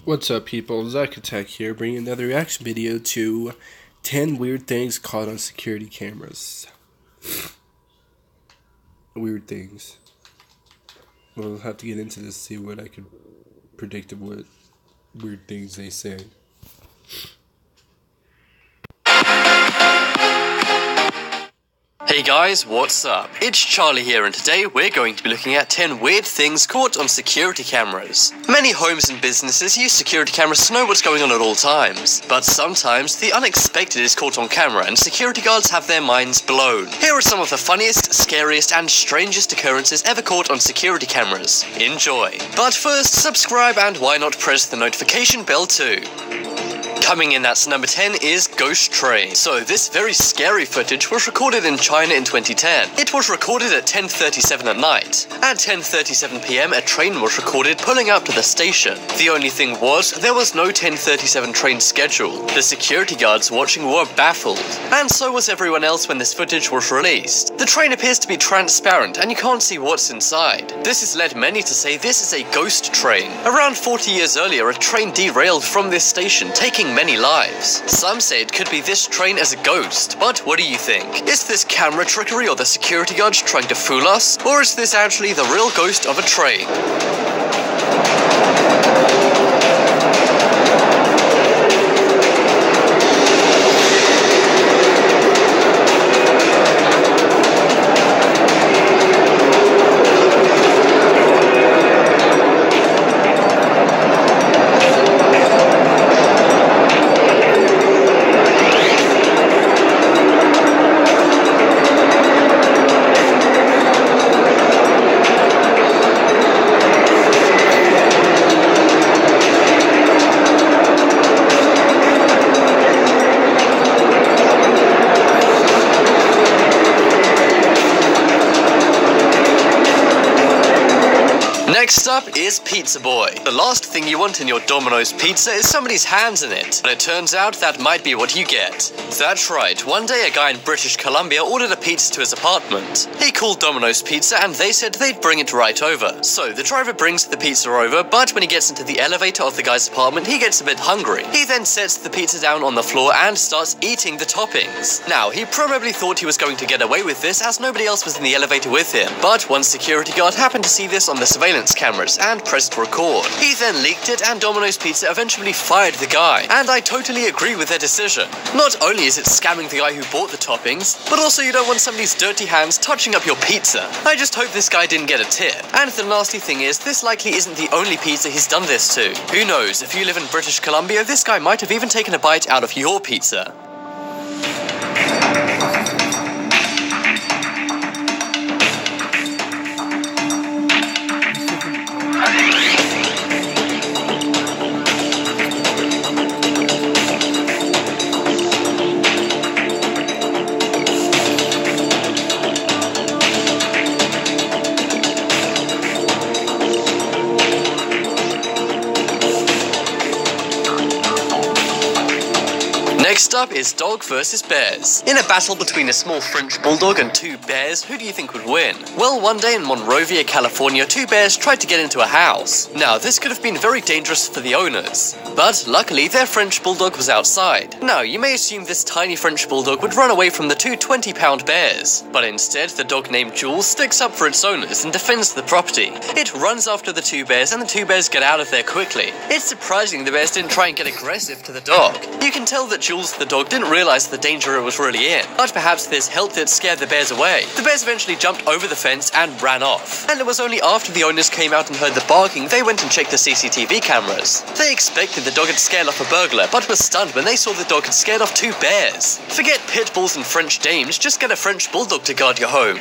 What's up, people? Zacatech here, bringing another reaction video to 10 weird things caught on security cameras. Weird things. We'll have to get into this to see what I could predict of what weird things they say. Hey guys, what's up? It's Charlie here, and today we're going to be looking at 10 weird things caught on security cameras. Many homes and businesses use security cameras to know what's going on at all times, but sometimes the unexpected is caught on camera and security guards have their minds blown. Here are some of the funniest, scariest, and strangest occurrences ever caught on security cameras. Enjoy! But first, subscribe and why not press the notification bell too. Coming in at number 10 is Ghost Train. So this very scary footage was recorded in China in 2010. It was recorded at 10:37 at night. At 10:37 PM, a train was recorded pulling up to the station. The only thing was, there was no 10:37 train schedule. The security guards watching were baffled, and so was everyone else when this footage was released. The train appears to be transparent and you can't see what's inside. This has led many to say this is a ghost train. Around 40 years earlier, a train derailed from this station, taking many lives. Some say it could be this train as a ghost, but what do you think? Is this camera trickery or the security guards trying to fool us? Or is this actually the real ghost of a train? Next up is Pizza Boy. The last thing you want in your Domino's pizza is somebody's hands in it, but it turns out that might be what you get. That's right, one day a guy in British Columbia ordered a pizza to his apartment. He called Domino's Pizza and they said they'd bring it right over. So the driver brings the pizza over, but when he gets into the elevator of the guy's apartment, he gets a bit hungry. He then sets the pizza down on the floor and starts eating the toppings. Now, he probably thought he was going to get away with this as nobody else was in the elevator with him, but one security guard happened to see this on the surveillance cameras and pressed record. He then leaked it and Domino's Pizza eventually fired the guy, and I totally agree with their decision. Not only is it scamming the guy who bought the toppings, but also you don't want somebody's dirty hands touching up your pizza. I just hope this guy didn't get a tip. And the nasty thing is, this likely isn't the only pizza he's done this to. Who knows, if you live in British Columbia, this guy might have even taken a bite out of your pizza. Next up is dog versus bears. In a battle between a small French bulldog and two bears, who do you think would win? Well, one day in Monrovia, California, two bears tried to get into a house. Now, this could have been very dangerous for the owners, but luckily their French bulldog was outside. Now, you may assume this tiny French bulldog would run away from the two 20-pound bears, but instead the dog named Jules sticks up for its owners and defends the property. It runs after the two bears and the two bears get out of there quickly. It's surprising the bears didn't try and get aggressive to the dog. You can tell that Jules the dog didn't realize the danger it was really in, but perhaps this helped it scare the bears away. The bears eventually jumped over the fence and ran off, and it was only after the owners came out and heard the barking they went and checked the CCTV cameras. They expected the dog had scared off a burglar, but were stunned when they saw the dog had scared off two bears. Forget pit bulls and French dames, just get a French bulldog to guard your home.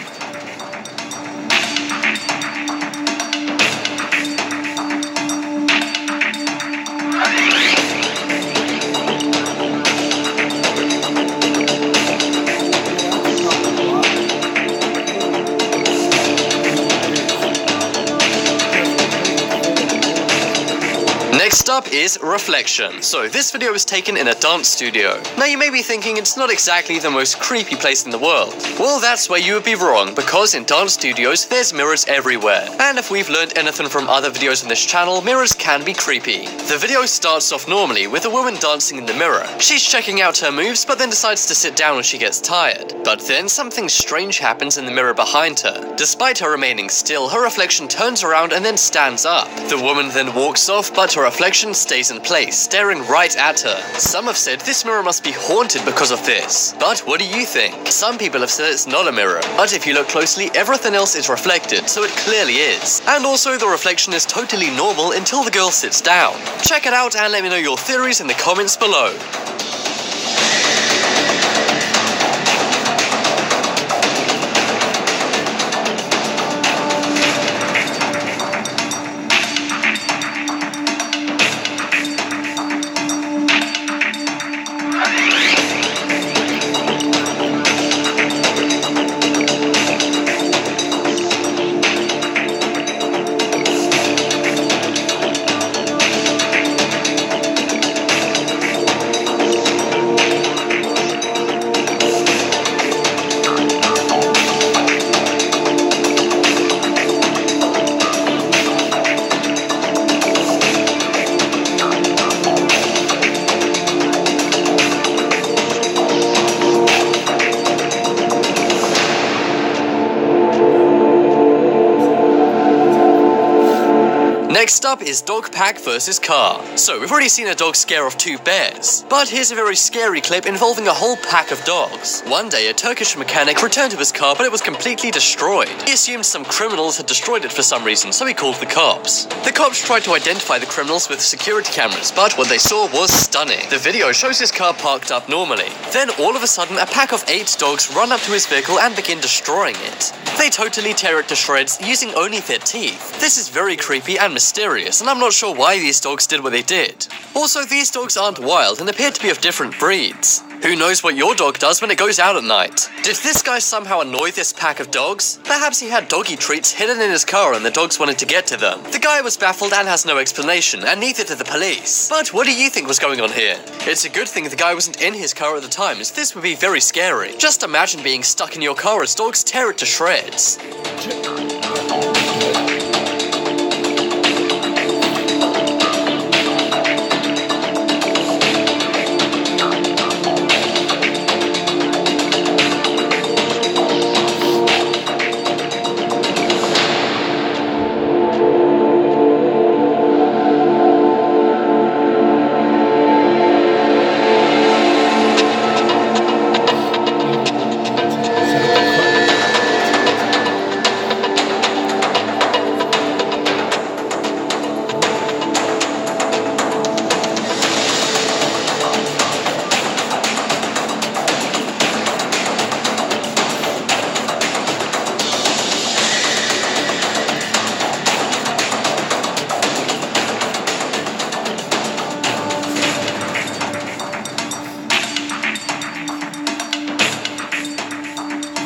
Next up is reflection. So this video was taken in a dance studio. Now you may be thinking it's not exactly the most creepy place in the world. Well, that's where you would be wrong, because in dance studios there's mirrors everywhere. And if we've learned anything from other videos on this channel, mirrors can be creepy. The video starts off normally with a woman dancing in the mirror. She's checking out her moves, but then decides to sit down when she gets tired. But then something strange happens in the mirror behind her. Despite her remaining still, her reflection turns around and then stands up. The woman then walks off, but her reflection stays in place, staring right at her. Some have said this mirror must be haunted because of this. But what do you think? Some people have said it's not a mirror, but if you look closely, everything else is reflected, so it clearly is. And also the reflection is totally normal until the girl sits down. Check it out and let me know your theories in the comments below. Next up is dog pack versus car. So we've already seen a dog scare off 2 bears, but here's a very scary clip involving a whole pack of dogs. One day a Turkish mechanic returned to his car, but it was completely destroyed. He assumed some criminals had destroyed it for some reason, so he called the cops. The cops tried to identify the criminals with security cameras, but what they saw was stunning. The video shows his car parked up normally. Then all of a sudden a pack of 8 dogs run up to his vehicle and begin destroying it. They totally tear it to shreds using only their teeth. This is very creepy and mysterious, and I'm not sure why these dogs did what they did. Also, these dogs aren't wild and appear to be of different breeds. Who knows what your dog does when it goes out at night? Did this guy somehow annoy this pack of dogs? Perhaps he had doggy treats hidden in his car and the dogs wanted to get to them. The guy was baffled and has no explanation, and neither did the police. But what do you think was going on here? It's a good thing the guy wasn't in his car at the time, as this would be very scary. Just imagine being stuck in your car as dogs tear it to shreds.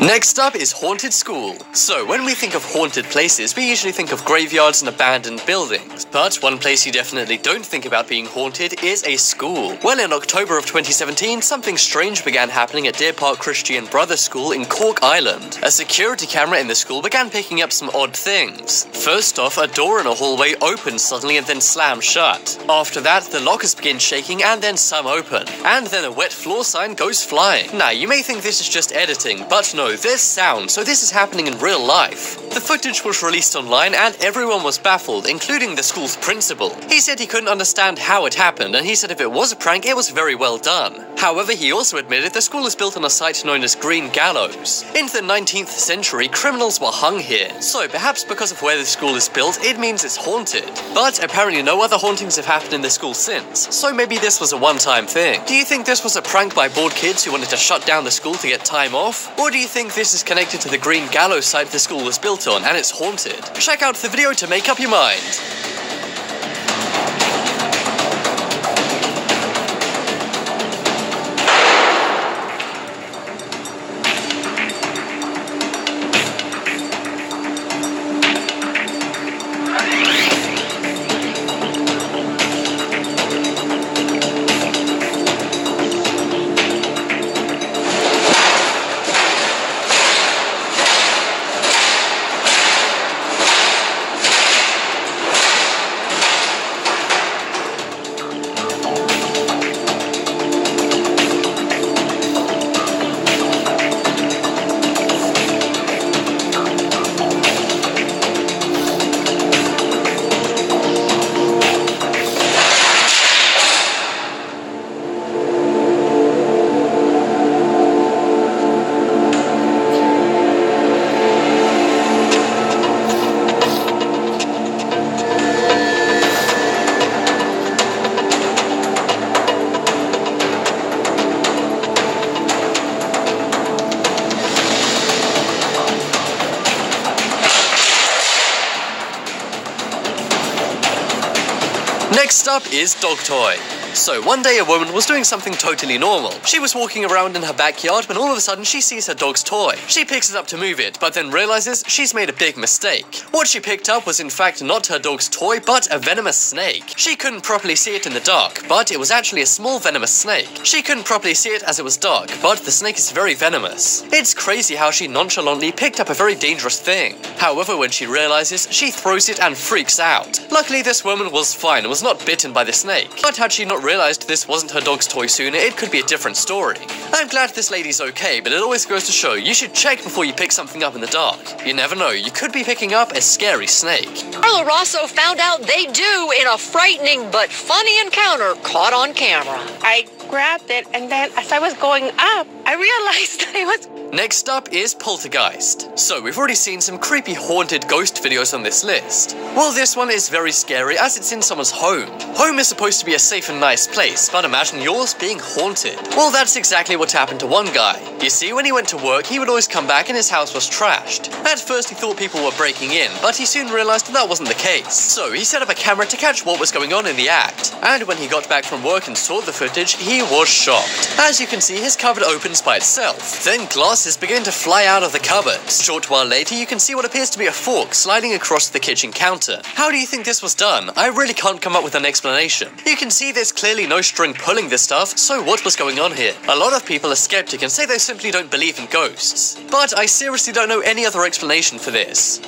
Next up is haunted school. So when we think of haunted places, we usually think of graveyards and abandoned buildings. But one place you definitely don't think about being haunted is a school. Well, in October of 2017, something strange began happening at Deer Park Christian Brothers School in Cork Island. A security camera in the school began picking up some odd things. First off, a door in a hallway opened suddenly and then slammed shut. After that, the lockers begin shaking and then some open. And then a wet floor sign goes flying. Now, you may think this is just editing, but no, there's sound, so this is happening in real life. The footage was released online and everyone was baffled, including the school's principal. He said he couldn't understand how it happened, and he said if it was a prank, it was very well done. However, he also admitted the school is built on a site known as Green Gallows. In the 19th century, criminals were hung here, so perhaps because of where the school is built, it means it's haunted. But apparently no other hauntings have happened in the school since, so maybe this was a one-time thing. Do you think this was a prank by bored kids who wanted to shut down the school to get time off? Or do you think this is connected to the Green Gallows site the school was built on and it's haunted? Check out the video to make up your mind. up is dog toy. So one day a woman was doing something totally normal. She was walking around in her backyard when all of a sudden she sees her dog's toy. She picks it up to move it, but then realizes she's made a big mistake. What she picked up was in fact not her dog's toy, but a venomous snake. She couldn't properly see it in the dark, but it was actually a small venomous snake. She couldn't properly see it as it was dark, but the snake is very venomous. It's crazy how she nonchalantly picked up a very dangerous thing. However, when she realizes, she throws it and freaks out. Luckily, this woman was fine and was not bitten by the snake, but had she not realized this wasn't her dog's toy sooner, it could be a different story. I'm glad this lady's okay, but it always goes to show you should check before you pick something up in the dark. You never know, you could be picking up a scary snake. Carla Rosso found out they do in a frightening but funny encounter caught on camera. I grabbed it, and then as I was going up, I realized that it was... Next up is Poltergeist. So we've already seen some creepy haunted ghost videos on this list. Well, this one is very scary as it's in someone's home. Home is supposed to be a safe and nice place, but imagine yours being haunted. Well, that's exactly what happened to one guy. You see, when he went to work, he would always come back and his house was trashed. At first he thought people were breaking in, but he soon realized that wasn't the case. So he set up a camera to catch what was going on in the act. And when he got back from work and saw the footage, he was shocked. As you can see, his cupboard opens by itself. Then glasses begin to fly out of the cupboard. Short while later, you can see what appears to be a fork sliding across the kitchen counter. How do you think this was done? I really can't come up with an explanation. You can see there's clearly no string pulling this stuff, so what was going on here? A lot of people are skeptic and say they simply don't believe in ghosts. But I seriously don't know any other explanation for this.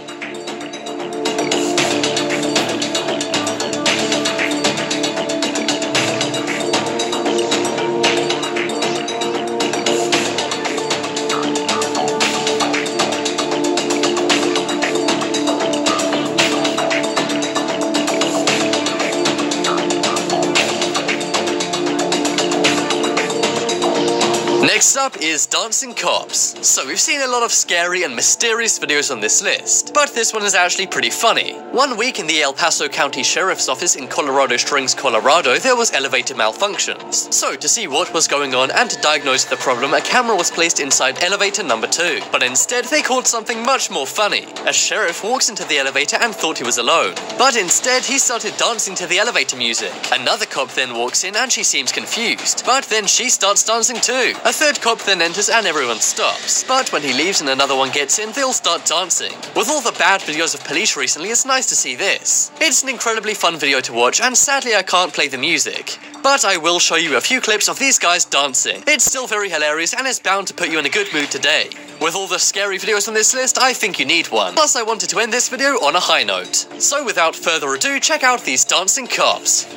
Next up is dancing cops. So we've seen a lot of scary and mysterious videos on this list, but this one is actually pretty funny. One week in the El Paso County Sheriff's Office in Colorado Springs, Colorado, there was elevator malfunctions. So to see what was going on and to diagnose the problem, a camera was placed inside elevator number 2. But instead they caught something much more funny. A sheriff walks into the elevator and thought he was alone, but instead he started dancing to the elevator music. Another cop then walks in and she seems confused, but then she starts dancing too. A third cop then enters and everyone stops, but when he leaves and another one gets in, they'll start dancing. With all the bad videos of police recently, it's nice to see this. It's an incredibly fun video to watch, and sadly I can't play the music, but I will show you a few clips of these guys dancing. It's still very hilarious and it's bound to put you in a good mood today. With all the scary videos on this list, I think you need one. Plus I wanted to end this video on a high note. So without further ado, check out these dancing cops.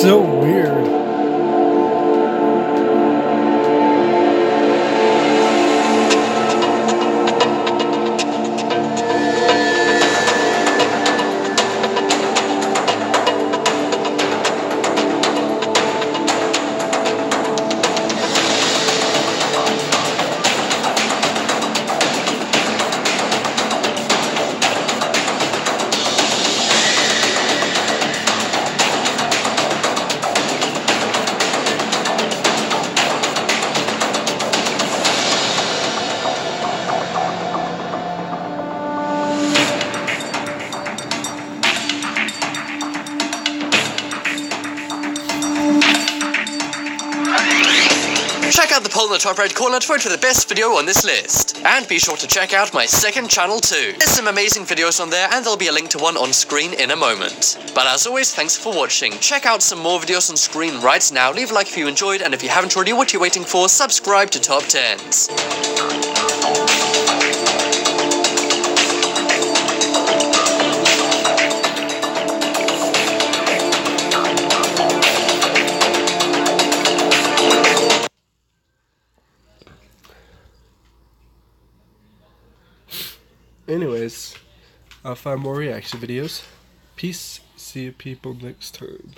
So weird. Check out the poll in the top right corner to vote for the best video on this list. And be sure to check out my second channel too. There's some amazing videos on there and there'll be a link to one on screen in a moment. But as always, thanks for watching. Check out some more videos on screen right now. Leave a like if you enjoyed, and if you haven't already, what are you waiting for? Subscribe to Top 10s. Anyways, I'll find more reaction videos. Peace. See you people next time.